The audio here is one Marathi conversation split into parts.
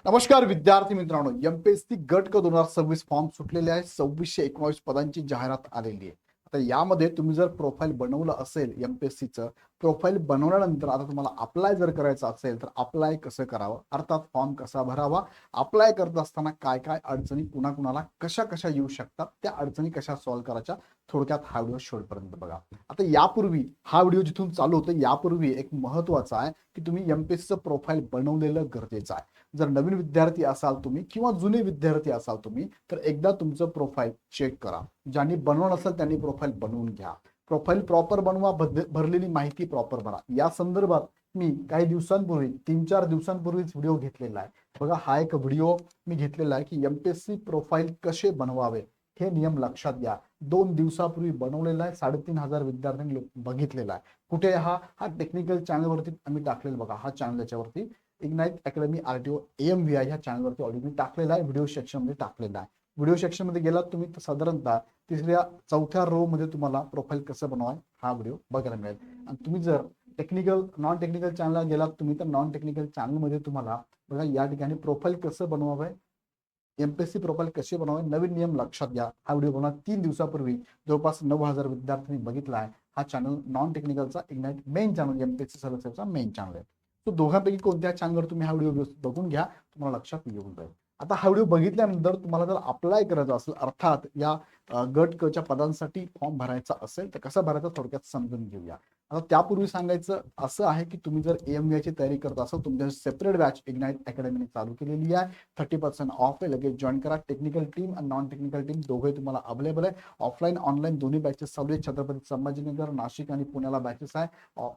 नमस्कार विद्यार्थी मित्रांनो, एमपीएससी गट क 2026 फॉर्म सुटलेले आहे. 2619 पदांची जाहिरात आलेली आहे. आता यामध्ये तुम्ही जर प्रोफाईल बनवलं असेल एमपीएससीचं, प्रोफाईल बनवल्यानंतर आता तुम्हाला अप्लाय जर करायचं असेल तर अप्लाय कसं करावं, अर्थात फॉर्म कसा भरावा, अप्लाय करत असताना काय काय अडचणी कुणाकुणाला कशा कशा येऊ शकतात, त्या अडचणी कशा सॉल्व्ह करायच्या, थोडक्यात हा व्हिडिओ शेवटपर्यंत बघा. आता यापूर्वी हा व्हिडिओ जिथून चालू होतो यापूर्वी एक महत्वाचा आहे की तुम्ही एमपीएससीचं प्रोफाईल बनवलेलं गरजेचं आहे. जर नवीन विद्यार्थी असाल तुम्ही किंवा जुने विद्यार्थी असाल तुम्ही तर एकदा तुमचं प्रोफाईल चेक करा. ज्यांनी बनवलं असेल त्यांनी प्रोफाईल बनवून घ्या. प्रोफाईल प्रॉपर बनवा, भरलेली माहिती प्रॉपर भरा. या संदर्भात मी काही दिवसांपूर्वी 3-4 दिवसांपूर्वीच व्हिडिओ घेतलेला आहे बघा. हा एक व्हिडिओ मी घेतलेला आहे की एमपीएससी प्रोफाईल कसे बनवावे हे नियम लक्षात घ्या. 2 दिवसापूर्वी बनवलेला आहे. 3500 विद्यार्थ्यांनी बघितलेला आहे. कुठे हा टेक्निकल चॅनलवरती आम्ही टाकलेला बघा. हा चॅनल याच्यावरती इग्नाइट अकॅडमी आरटीओ एएमव्हीआय ह्या चॅनलवरती ऑलरेडी टाकलेला आहे. व्हिडिओ सेक्शन मध्ये टाकलेला आहे. व्हिडिओ सेक्शन मध्ये गेलात तुम्ही तर साधारणतः 3-4 रो मध्ये तुम्हाला प्रोफाईल कसं बनवाय हा व्हिडिओ बघायला मिळेल. आणि तुम्ही जर नॉन टेक्निकल चॅनलला गेलात तुम्ही तर नॉन टेक्निकल चॅनल मध्ये तुम्हाला बघा या ठिकाणी प्रोफाईल कसं बनवावं, एमपीएससी प्रोफाईल कसे बनवावे नवीन नियम लक्षात घ्या. हा व्हिडिओ बनवा 3 दिवसापूर्वी जवळपास 9000 विद्यार्थ्यांनी बघितला आहे. हा चॅनल नॉन टेक्निकलचा इग्नाइट मेन चॅनल, एमपीएससी सर्व्हिसेसचा मेन चॅनल आहे. तो दोघांपैकी कोणत्या चॅनलवर तुम्ही हा व्हिडिओ बघून घ्या, तुम्हाला लक्षात येऊन जाईल. आता हा व्हिडिओ बघितल्यानंतर तुम्हाला जर अप्लाय करायचा असेल, अर्थात या गट क च्या पदांसाठी फॉर्म भरायचा असेल तर कसा भरायचा थोडक्यात समजून घेऊया. आता त्यापूर्वी सांगायचं असं आहे की तुम्ही जर एएमव्हीआयची तयारी करत असाल तुमच्या सेपरेट बॅच इग्नाइट अकॅडमीने चालू केलेली आहे. 30% ऑफ आहे, लगेच जॉईन करा. टेक्निकल टीम आणि नॉन टेक्निकल टीम दोघे तुम्हाला अवेलेबल आहे. ऑफलाईन ऑनलाईन दोन्ही बॅचेस चालू आहे. छत्रपती संभाजीनगर, नाशिक आणि पुण्याला बॅचेस आहे.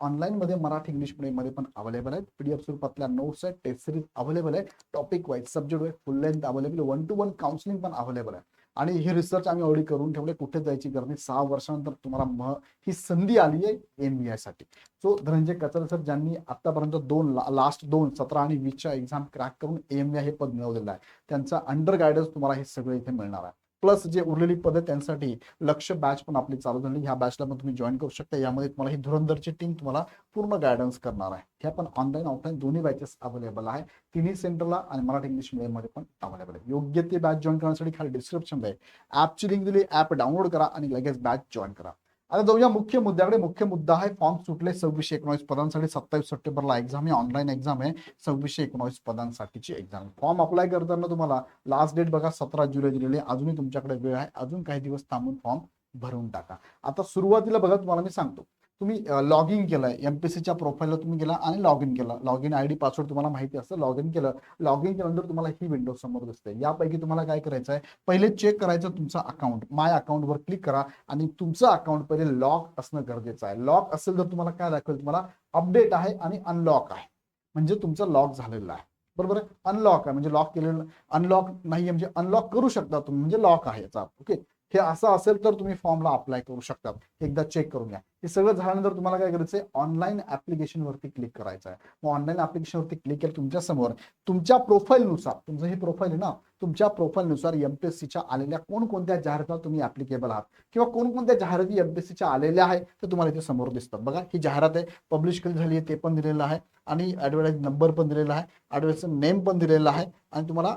ऑनलाईन मध्ये मराठी इंग्लिश मध्ये पण अवेलेबल आहेत. पीडीएफ स्वरूपातल्या नोट्स आहेत, टेस्ट सिरीज अवेलेबल आहे, टॉपिक वाईज सब्जेक्ट वाईज फुल लेंथ अवेलेबल, 1-to-1 काउन्सिलिंग पण अवेलेबल आहे. आणि हे रिसर्च आम्ही ऑलरेडी करून ठेवले. कुठे जायची गरज नाही. 6 वर्षानंतर तुम्हाला ही संधी आली आहे एमव्हीआय साठी. सो धनंजय कचरे सर ज्यांनी आतापर्यंत लास्ट 17 आणि 20च्या एक्झाम क्रॅक करून एमव्हीआय हे पद मिळवलेलं आहे, त्यांचा अंडर गायडन्स तुम्हाला हे सगळे इथे मिळणार आहे. प्लस जे उरलेली पद आहे त्यांसाठी लक्ष बॅच पण आपली चालू झाली. ह्या बॅचला पण तुम्ही जॉईन करू शकता. यामध्ये तुम्हाला ही धुरंधरची टीम तुम्हाला पूर्ण गायडन्स करणार आहे. ह्या पण ऑनलाईन ऑफलाईन दोन्ही बॅचेस अवेलेबल आहे. तिन्ही सेंटरला आणि मराठी इंग्लिश मीडियम मध्ये पण अवेलेबल आहे. योग्य ते बॅच जॉईन करण्यासाठी खाली डिस्क्रिप्शन आहे ऍपची लिंक दिली. ऍप डाउनलोड करा आणि लगेच बॅच जॉईन करा. आता जाऊया मुख्य मुद्द्याकडे. मुख्य मुद्दा आहे फॉर्म सुटले 2619 पदांसाठी. 27 सप्टेंबरला एक्झाम आहे, ऑनलाईन एक्झाम आहे. 2619 पदांसाठीची एक्झाम. फॉर्म अप्लाय करताना तुम्हाला लास्ट डेट बघा 17 जुलै दिलेली आहे. अजूनही तुमच्याकडे वेळ आहे. अजून काही दिवस थांबून फॉर्म भरून टाका. आता सुरुवातीला बघा तुम्हाला मी सांगतो, तुम्ही लॉग इन केलंय एमपीएससीच्या प्रोफाईलला तुम्ही गेला आणि लॉग इन केलं. लॉग इन आयडी पासवर्ड तुम्हाला माहिती असतं. लॉग इन केलं. लॉग इन केल्यानंतर तुम्हाला ही विंडो समोर दिसते. यापैकी तुम्हाला काय करायचं आहे, पहिले चेक करायचं तुमचं अकाउंट. माय अकाउंटवर क्लिक करा आणि तुमचं अकाउंट पहिले लॉक असणं गरजेचं आहे. लॉक असेल तर तुम्हाला काय दाखवेल, तुम्हाला अपडेट आहे आणि अनलॉक आहे म्हणजे तुमचं लॉक झालेलं आहे. बरोबर आहे. अनलॉक आहे म्हणजे लॉक केलेलं, अनलॉक नाही म्हणजे अनलॉक करू शकता तुम्ही म्हणजे लॉक आहे याचा. ओके, हे असं असेल तर तुम्ही फॉर्मला अप्लाय करू शकता. एकदा चेक करून घ्या. हे सगळं झाल्यानंतर तुम्हाला काय करायचं आहे, ऑनलाईन ऍप्लिकेशन वरती क्लिक करायचं आहे. मग ऑनलाईन ऍप्लिकेशन वरती क्लिक केलं तुमच्या समोर तुमच्या प्रोफाईलनुसार, तुमचं हे प्रोफाईल आहे ना, तुमच्या प्रोफाईलनुसार एमपीएससीच्या आलेल्या कोणकोणत्या जाहिराती तुम्ही ऍप्लिकेबल आहात किंवा कोणकोणत्या जाहिराती एमपीएससीच्या आलेल्या आहेत ते तुम्हाला इथे समोर दिसतात. बघा ही जाहिरात आहे, पब्लिश कधी झाली आहे ते पण दिलेलं आहे आणि ऍडव्हर्टाइज नंबर पण दिलेला आहे, ऍडव्हर्टाइज नेम पण दिलेला आहे आणि तुम्हाला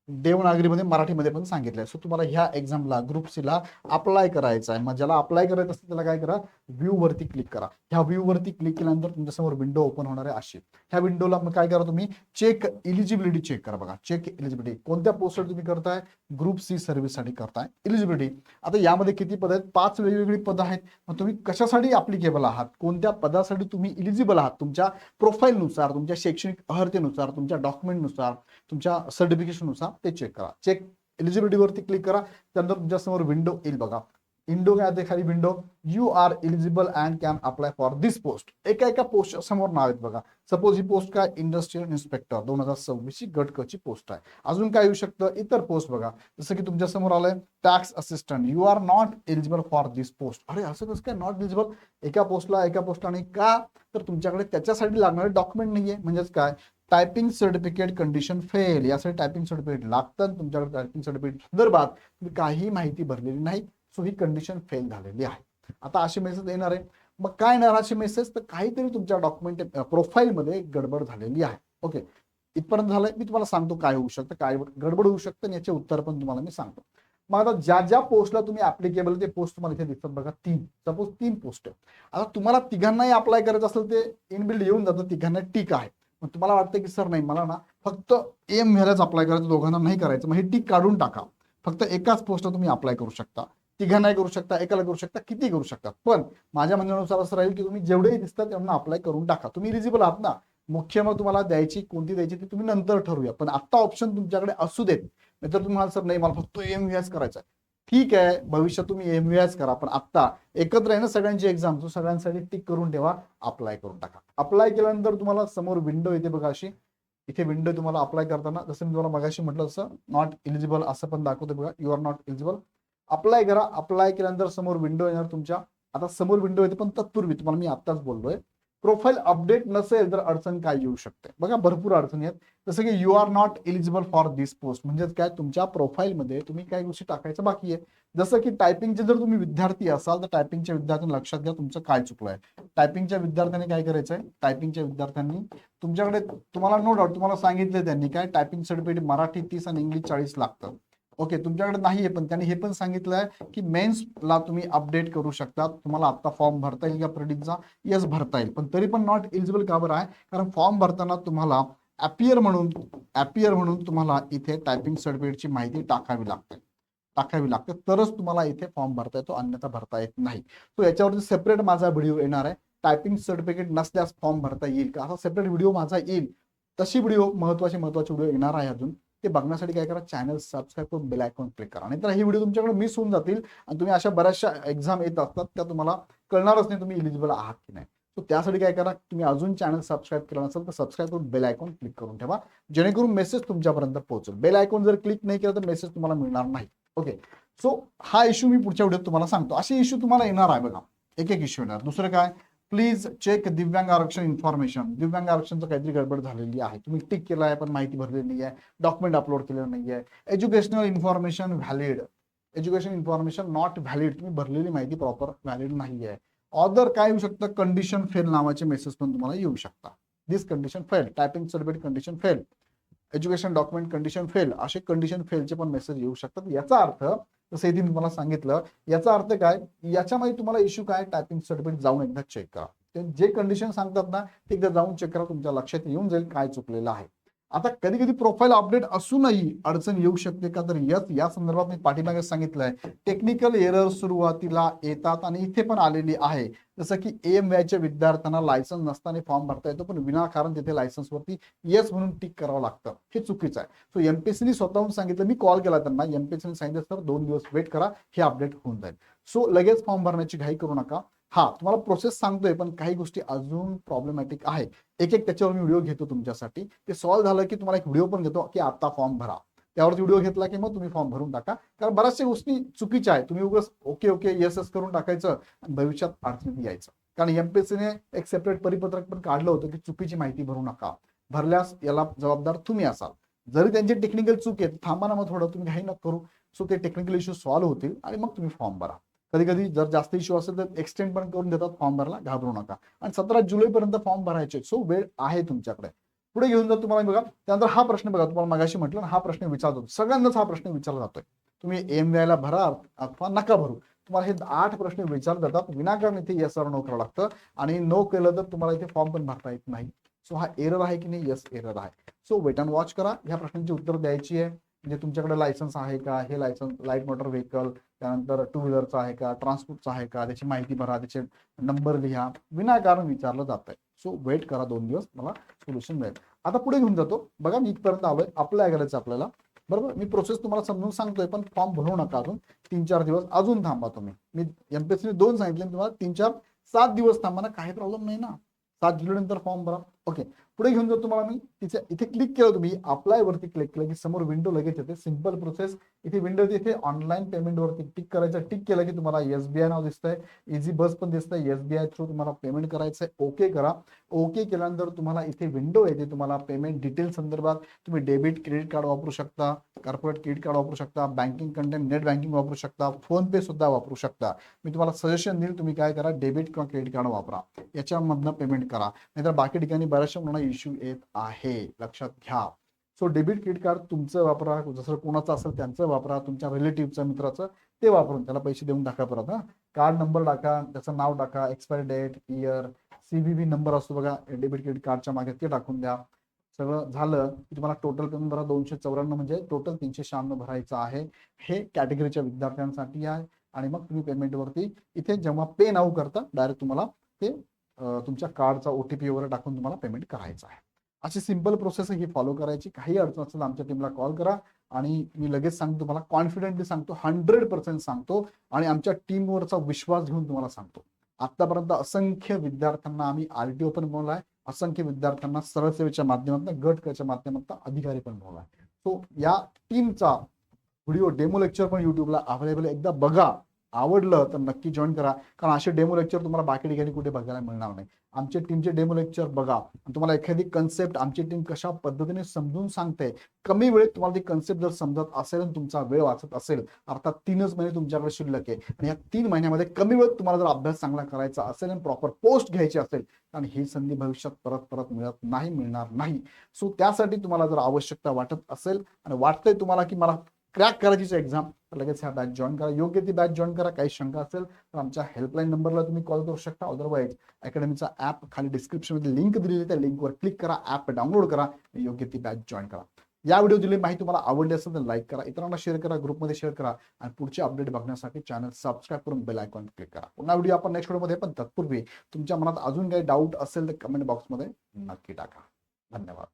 देवनागरीमध्ये मराठीमध्ये पण सांगितलंय. सो तुम्हाला ह्या एक्झामला ग्रुप सी ला अप्लाय करायचं आहे. मग ज्याला अप्लाय करायचं असतं त्याला काय करा, व्ह्यू वरती क्लिक करा. ह्या व्ह्यू वरती क्लिक केल्यानंतर तुमच्यासमोर विंडो ओपन होणार आहे अशी. ह्या विंडोला मग काय करा, तुम्ही चेक इलिजिबिलिटी चेक करा. बघा चेक इलिजिबिलिटी कोणत्या पोस्टवर तुम्ही करताय, ग्रुप सी सर्व्हिस साठी करताय. इलिजिबिलिटी आता यामध्ये किती पद आहेत, 5 वेगवेगळी पद आहेत. मग तुम्ही कशासाठी अप्लिकेबल आहात, कोणत्या पदासाठी तुम्ही इलिजिबल आहात, तुमच्या प्रोफाईलनुसार, तुमच्या शैक्षणिक अर्हतेनुसार, तुमच्या डॉक्युमेंटनुसार, तुमच्या सर्टिफिकेशननुसार ते चेक करा. चेक एलिजिबिलिटी वरती क्लिक करा. त्यानंतर तुमच्या समोर विंडो येईल बघा. इंडो काय खाली window, you are eligible and can apply for this post. एका पोस्ट समोर नाव आहेत बघा. सपोज ही पोस्ट काय, इंडस्ट्रियल इन्स्पेक्टर 2026 ची गट क ची पोस्ट आहे. अजून काय येऊ शकतं, इतर पोस्ट बघा. जसं की तुमच्या समोर आलंय tax assistant, you are not eligible for this post. अरे असं कसं काय नॉट एलिजिबल, एका पोस्टला आणि का, तर तुमच्याकडे त्याच्यासाठी लागणारे डॉक्युमेंट नाहीये. म्हणजेच काय, टायपिंग सर्टिफिकेट कंडिशन फेल. यासाठी टायपिंग सर्टिफिकेट लागतं. तुमच्याकडे टायपिंग सर्टिफिकेट संदर्भात तुम्ही काही माहिती भरलेली नाही. सो ही कंडिशन फेल झालेली आहे. आता असे मेसेज येणार आहे. मग काय येणार असे मेसेज, तर काहीतरी तुमच्या डॉक्युमेंट प्रोफाईलमध्ये गडबड झालेली आहे. ओके, इथपर्यंत झालंय. मी तुम्हाला सांगतो काय होऊ शकतं, काय गडबड होऊ शकतं आणि याचे उत्तर पण तुम्हाला मी सांगतो. मग आता ज्या ज्या पोस्टला तुम्ही ऍप्लिकेबल ते पोस्ट तुम्हाला इथे दिसतात बघा, 3 सपोज 3 पोस्ट आहे. आता तुम्हाला तिघांनाही अप्लाय करायचं असेल ते इनबिल्ड येऊन जातं, तिघांना टिक आहे. मग तुम्हाला वाटतं की सर नाही मला ना फक्त एम व्हायलाच अप्लाय करायचं, दोघांना नाही करायचं, मग हे टिक काढून टाका. फक्त एकाच पोस्टला तुम्ही अप्लाय करू शकता, तिघांनाही करू शकता, एकाला करू शकता, किती करू शकता. पण माझ्या म्हणण्यानुसार असं राहील की तुम्ही जेवढेही दिसतात त्यांना अप्लाय करून टाका. तुम्ही इलिजिबल आहात ना. मुख्य मग तुम्हाला द्यायची कोणती द्यायची ती तुम्ही नंतर ठरवूया, पण आता ऑप्शन तुमच्याकडे असू देत. नाहीतर तुम्हाला सर नाही मला फक्त एमव्हीएस करायचा आहे, ठीक आहे भविष्यात तुम्ही एमव्हीएस करा, पण आता एकत्र आहे ना सगळ्यांची एक्झाम, तो सगळ्यांसाठी टिक करून ठेवा, अप्लाय करून टाका. अप्लाय केल्यानंतर तुम्हाला समोर विंडो येते बघा अशी. इथे विंडो तुम्हाला अप्लाय करताना जसं मी तुम्हाला मगाशी म्हटलं तसं नॉट एलिजिबल असं पण दाखवते बघा, you are not eligible. Apply करा. अप्लाय केल्यानंतर समोर विंडो येणार तुमच्या. आता समोर विंडो येते, पण तत्पूर्वी तुम्हाला मी आताच बोललोय प्रोफाईल अपडेट नसेल तर अडचण काय येऊ शकते बघा, भरपूर अडचणी आहेत. जसं की you are not eligible for this post, म्हणजे काय तुमच्या प्रोफाईलमध्ये तुम्ही काही गोष्टी टाकायचं बाकी आहे. जसं की टायपिंगचे जर तुम्ही विद्यार्थी असाल तर टायपिंगच्या विद्यार्थ्यांनी लक्षात घ्या तुमचं काय चुकलंय. टायपिंगच्या विद्यार्थ्यांनी काय करायचंय, टायपिंगच्या विद्यार्थ्यांनी तुमच्याकडे तुम्हाला नो डाऊट तुम्हाला सांगितलं त्यांनी काय टायपिंग सर्टिफिकेट मराठी 30 आणि इंग्लिश 40 लागतं. ओके, तुमच्याकडे नाहीये, पण त्यांनी हे पण सांगितलंय की मेन्सला तुम्ही अपडेट करू शकता. तुम्हाला आता फॉर्म भरता येईल का प्रेडिक्टचा? येस भरता येईल, पण तरी पण नॉट एलिजिबल का बरं आहे? कारण फॉर्म भरताना तुम्हाला ॲपियर म्हणून तुम्हाला इथे टायपिंग सर्टिफिकेटची माहिती टाकावी लागते तरच तुम्हाला इथे फॉर्म भरता येतो, अन्यथा भरता येत नाही. तो याच्यावरती सेपरेट माझा व्हिडिओ येणार आहे. टायपिंग सर्टिफिकेट नसल्यास फॉर्म भरता येईल का, असा सेपरेट व्हिडिओ माझा येईल. तशी व्हिडिओ महत्वाचे व्हिडिओ येणार आहे अजून. ते बघण्यासाठी काय करा, चॅनल सबस्क्राईब करून बेल आयकॉन क्लिक करा. नाहीतर ही व्हिडिओ तुमच्याकडे मिस होऊन जातील आणि तुम्ही अशा बऱ्याचशा एक्झाम येत असतात त्या तुम्हाला कळणारच नाही तुम्ही इलिजिबल आहात की नाही. तर त्यासाठी काय करा, तुम्ही अजून चॅनल सबस्क्राईब केला नसेल तर सबस्क्राईब करून बेल आयकॉन क्लिक करून ठेवा, जेणेकरून मेसेज तुमच्यापर्यंत पोहोचेल. बेल आयकॉन जर क्लिक नाही केलं तर मेसेज तुम्हाला मिळणार नाही. ओके, सो हा इश्यू मी पुढच्या व्हिडिओत तुम्हाला सांगतो. असे इश्यू तुम्हाला येणार आहे बघा, एक एक इश्यू येणार. दुसरं काय, प्लीज चेक दिव्यांग आरक्षण इन्फॉर्मेशन. दिव्यांग आरक्षणचं काहीतरी गडबड झालेली आहे, तुम्ही टिक केला आहे पण माहिती भरलेली नाही आहे, डॉक्युमेंट अपलोड केलेलं नाही आहे. Educational information valid, education information not valid, तुम्ही भरलेली माहिती प्रॉपर व्हॅलिड नाही आहे. ऑदर काय येऊ शकतं, कंडिशन फेल नावाचे मेसेज पण तुम्हाला येऊ शकतात. This condition fail, typing certificate condition fail, education document condition fail, असे कंडिशन फेलचे पण मेसेज येऊ शकतात. याचा अर्थ जसं इथे मी तुम्हाला सांगितलं, याचा अर्थ काय, याच्यामध्ये तुम्हाला इश्यू काय, टायपिंग सर्टिफिकेट जाऊन एकदा चेक करा. ते जे कंडिशन सांगतात ना ते एकदा जाऊन चेक करा, तुमच्या लक्षात येऊन जाईल काय चुकलेलं आहे. आता कधी कधी प्रोफाईल अपडेट असूनही अडचण येऊ शकते का, तर यस, या संदर्भात मी पाठीमागे सांगितलंय टेक्निकल एरर सुरुवातीला येतात आणि इथे पण आलेली आहे. जसं की एएमवायच्या विद्यार्थ्यांना लायसन्स नसताना फॉर्म भरता येतो, पण विनाकारण तिथे लायसन्सवरती येस म्हणून टिक करावं लागतं, हे चुकीचं आहे. सो एमपीएससीने स्वतःहून सांगितलं, मी कॉल केला त्यांना, एमपीएससीने सांगितलं सर 2 दिवस वेट करा, हे अपडेट होऊन जाईल. सो लगेच फॉर्म भरण्याची घाई करू नका. हा, तुम्हाला प्रोसेस सांगतोय पण काही गोष्टी अजून प्रॉब्लेमॅटिक आहे. एक एक त्याच्यावर मी व्हिडिओ घेतो तुमच्यासाठी. ते सॉल्व्ह झालं की तुम्हाला एक व्हिडिओ पण घेतो की आता फॉर्म भरा, त्यावरती व्हिडिओ घेतला की मग तुम्ही फॉर्म भरून टाका. कारण बऱ्याचशा गोष्टी चुकीच्या आहेत, तुम्ही उगाच ओके ओके येस एस करून टाकायचं आणि भविष्यात अडचणीत यायचं. कारण एमपीएससीने एक सेपरेट परिपत्रक पण काढलं होतं की चुकीची माहिती भरू नका, भरल्यास याला जबाबदार तुम्ही असाल. जरी त्यांची टेक्निकल चूक आहे, थांबा ना मग थोडं, तुम्ही घाई नका करू. सो ते टेक्निकल इश्यू सॉल्व्ह होतील आणि मग तुम्ही फॉर्म भरा. कधी कधी जर जास्त इश्यू असेल तर एक्सटेंड पण करून देतात फॉर्म भरायला, घाबरू नका. आणि 17 जुलैपर्यंत फॉर्म भरायचे, सो वेळ आहे तुमच्याकडे. पुढे घेऊन जर तुम्हाला बघा, त्यानंतर हा प्रश्न बघा, तुम्हाला मगाशी म्हटलं हा प्रश्न विचारतो, सगळ्यांनाच हा प्रश्न विचारला जातोय, तुम्ही एमवायला भरा अथवा नका भरू. तुम्हाला हे 8 प्रश्न विचारले जातात, विनाकारण इथे येस और नो करावं लागतं आणि नो केलं तर तुम्हाला इथे फॉर्म पण भरता येत नाही. सो हा एरर आहे की नाही, येस एरर आहे. सो वेट अँड वॉच करा, ह्या प्रश्नांची उत्तर द्यायची आहे. म्हणजे तुमच्याकडे लायसन्स आहे का, हे लायसन्स लाईट मोटर व्हेकल, त्यानंतर टू व्हीलरचा आहे का, ट्रान्सपोर्टचा आहे का, त्याची माहिती भरा, त्याचे नंबर लिहा, विनाकारण विचारलं जात आहे. सो वेट करा 2 दिवस, मला सोल्युशन मिळेल. आता पुढे घेऊन जातो बघा, मी इथपर्यंत आलोय, अप्लाय करायचं आपल्याला, बरोबर. मी प्रोसेस तुम्हाला समजून सांगतोय, पण फॉर्म भरू नका अजून, 3-4 दिवस अजून थांबा तुम्ही. मी एमपीएससीने 2 सांगितले, तुम्हाला 3-4-7 दिवस थांबा ना, काही प्रॉब्लेम नाही ना. 7 जुलै नंतर फॉर्म भरा. ओके, पुढे घेऊन जातो तुम्हाला मी. तिथे इथे क्लिक केलं, तुम्ही अप्लाय वरती क्लिक केलं की समोर विंडो लगेच येते, सिंपल प्रोसेस. इथे विंडो इथे ऑनलाईन पेमेंट वरती टिक करायचं, टिक केलं की तुम्हाला एसबीआय नाव दिसतंय, इझी बस पण दिसतंय, एसबीआय थ्रू तुम्हाला पेमेंट करायचंय. ओके करा. ओके केल्यानंतर तुम्हाला इथे विंडो येते, तुम्हाला पेमेंट डिटेल संदर्भात तुम्ही डेबिट क्रेडिट कार्ड वापरू शकता, कॉर्पोरेट क्रेडिट कार्ड वापरू शकता, बँकिंग कंटेंट नेट बँकिंग वापरू शकता, फोन पे सुद्धा वापरू शकता. मी तुम्हाला सजेशन देईल, तुम्ही काय करा, डेबिट किंवा क्रेडिट कार्ड वापरा, याच्यामधनं पेमेंट करा. नाहीतर बाकी ठिकाणी बऱ्याचशा मुलांना इश्यू येत आहे, लक्षात घ्या. सो डेबिट क्रेडिट कार्ड तुमचं वापरा, जसं कोणाचं असेल त्यांचं वापरा, तुमच्या रिलेटिव्हचं मित्राचं ते वापरून त्याला पैसे देऊन टाका परत. कार्ड नंबर टाका, त्याचं नाव टाका, expiry date, year, CVV number असतो बघा डेबिट क्रेडिट कार्डच्या मागे, ते टाकून द्या. सगळं झालं की तुम्हाला टोटल पेमेंट भरा 294, म्हणजे टोटल 396 भरायचं आहे. हे कॅटेगरीच्या विद्यार्थ्यांसाठी आहे. आणि मग तुम्ही पेमेंटवरती इथे जेव्हा पे नाऊ करता डायरेक्ट तुम्हाला ते तुमच्या कार्डचा OTP वगैरे टाकून तुम्हाला पेमेंट करायचं आहे. अशी सिंपल प्रोसेस ही फॉलो करायची. काही अडचण असेल आमच्या टीमला कॉल करा आणि मी लगेच सांगतो तुम्हाला, कॉन्फिडेंटली सांगतो, 100% सांगतो आणि आमच्या टीमवरचा विश्वास घेऊन तुम्हाला सांगतो. आतापर्यंत असंख्य विद्यार्थ्यांना आम्ही RTO पण बनवलाय, असंख्य विद्यार्थ्यांना सरळ सेवेच्या माध्यमातून, गट कच्या माध्यमातून अधिकारी पण बनवलाय. सो या टीमचा व्हिडिओ डेमो लेक्चर पण युट्यूबला अवेलेबल, एकदा बघा. आवडलं तर नक्की जॉईन करा, कारण असे डेमो लेक्चर तुम्हाला बाकी ठिकाणी कुठे बघायला मिळणार नाही. आमच्या टीमचे डेमो लेक्चर बघा, तुम्हाला एखादी कन्सेप्ट आमची टीम कशा पद्धतीने समजून सांगते, कमी वेळेत तुम्हाला ती कन्सेप्ट जर समजत असेल आणि तुमचा वेळ वाचत असेल, अर्थात 3च महिने तुमच्याकडे शिल्लक आहे आणि या 3 महिन्यामध्ये कमी वेळेत तुम्हाला जर अभ्यास चांगला करायचा असेल आणि प्रॉपर पोस्ट घ्यायची असेल, कारण ही संधी भविष्यात परत परत मिळणार नाही. सो त्यासाठी तुम्हाला जर आवश्यकता वाटत असेल आणि वाटतंय तुम्हाला की मला क्रॅक करायची एक्झाम, तर लगेच ह्या बॅच जॉईन करा, योग्य ती बॅच जॉईन करा. काही शंका असेल तर आमच्या हेल्पलाईन नंबरला तुम्ही कॉल करू शकता. अदरवाईज अकॅडमीचा ॲप खाली डिस्क्रिप्शनमध्ये लिंक दिलेली आहे, त्या लिंकवर क्लिक करा, ॲप डाउनलोड करा, योग्य ती बॅच जॉईन करा. या व्हिडिओ दिलेली माहिती तुम्हाला आवडली असेल तर लाईक करा, इतरांना शेअर करा, ग्रुपमध्ये शेअर करा आणि पुढचे अपडेट बघण्यासाठी चॅनल सबस्क्राईब करून बेल आयकॉन क्लिक करा. पुन्हा व्हिडिओ आपण नेक्स्ट व्हिडिओमध्ये, पण तत्पूर्वी तुमच्या मनात अजून काही डाऊट असेल तर कमेंट बॉक्समध्ये नक्की टाका. धन्यवाद.